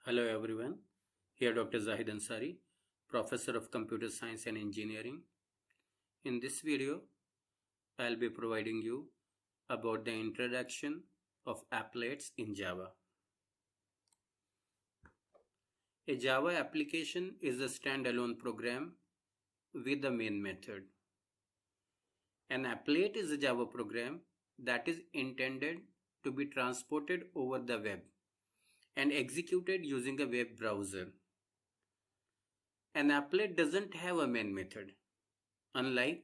Hello everyone, here Dr. Zahid Ansari, Professor of Computer Science and Engineering. In this video, I'll be providing you about the introduction of applets in Java. A Java application is a standalone program with a main method. An applet is a Java program that is intended to be transported over the web and executed using a web browser. An applet doesn't have a main method. Unlike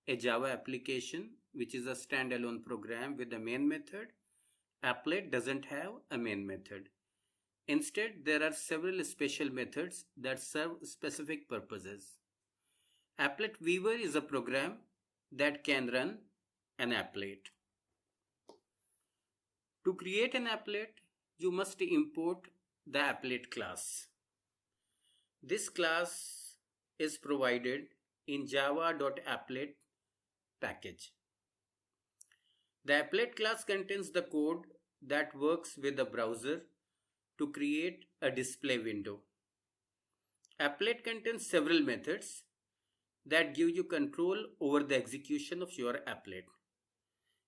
a Java application, which is a standalone program with a main method, applet doesn't have a main method. Instead, there are several special methods that serve specific purposes. Applet Weaver is a program that can run an applet. To create an applet, you must import the applet class. This class is provided in java.applet package. The applet class contains the code that works with the browser to create a display window. Applet contains several methods that give you control over the execution of your applet.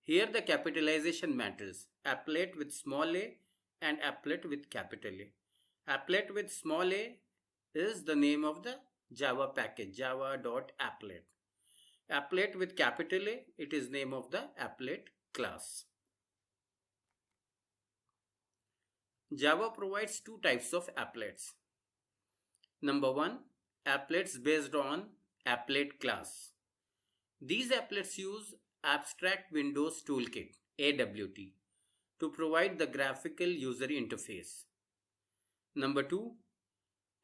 Here the capitalization matters. Applet with small a and applet with capital A. Applet with small a is the name of the Java package, java.applet. Applet with capital A, it is name of the applet class. Java provides two types of applets. Number one, applets based on applet class. These applets use Abstract Windows Toolkit, AWT, to provide the graphical user interface. Number two,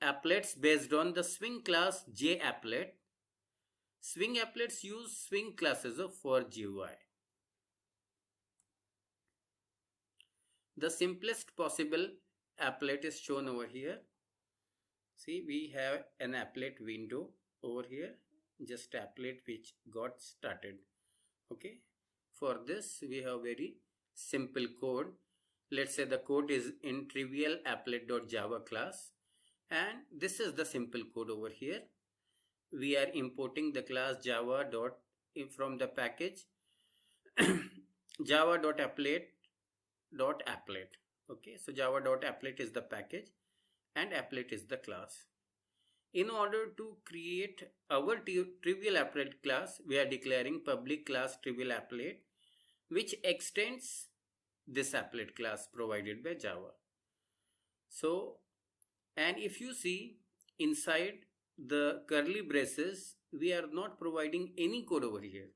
applets based on the Swing class JApplet. Swing applets use Swing classes for GUI. The simplest possible applet is shown over here. See, we have an applet window over here, just applet which got started. Okay, for this we have very simple code. Let's say the code is in trivial applet.java class, and this is the simple code over here. We are importing the class java dot from the package java.applet. Okay, so java.applet is the package and applet is the class. In order to create our trivial applet class, we are declaring public class trivial applet, which extends this applet class provided by Java. So, and if you see inside the curly braces, we are not providing any code over here.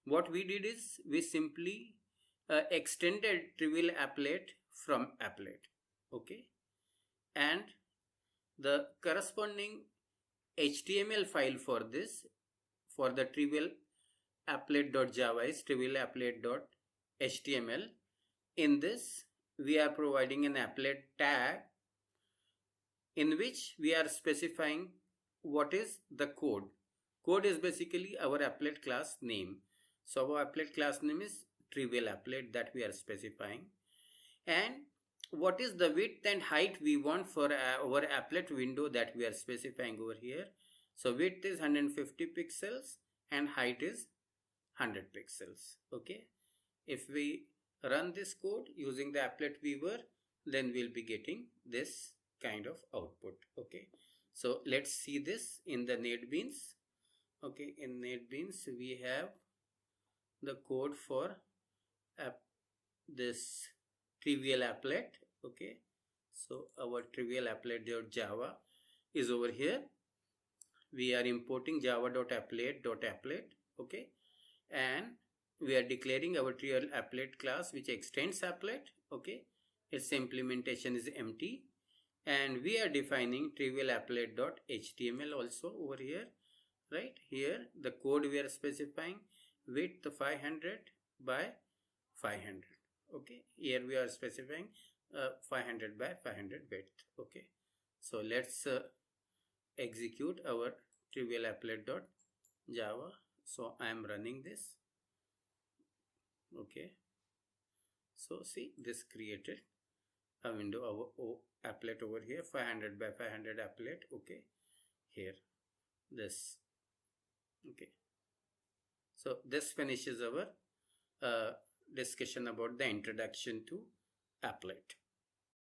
What we did is we simply extended trivial applet from applet. Okay, and the corresponding HTML file for this, for the trivial applet.java is trivial applet.html. In this, we are providing an applet tag in which we are specifying what is the code. Code is basically our applet class name. So our applet class name is trivial applet that we are specifying. And what is the width and height we want for our applet window that we are specifying over here. So width is 150 pixels and height is 100 pixels. Okay, if we run this code using the applet weaver, then we'll be getting this kind of output. Okay, so let's see this in the NetBeans. Okay, in NetBeans we have the code for this trivial applet. Okay, so our trivial applet.java is over here. We are importing java.applet.applet. Okay, and we are declaring our trivial applet class which extends applet. Okay, its implementation is empty, and we are defining trivial applet.html also over here. Right here the code we are specifying width 500 by 500. Okay, here we are specifying 500 by 500 width. Okay, so let's execute our trivial applet.java. So I am running this. Okay, so see, this created a window, our applet over here, 500 by 500 applet. Okay, here this. Okay, so this finishes our discussion about the introduction to applet.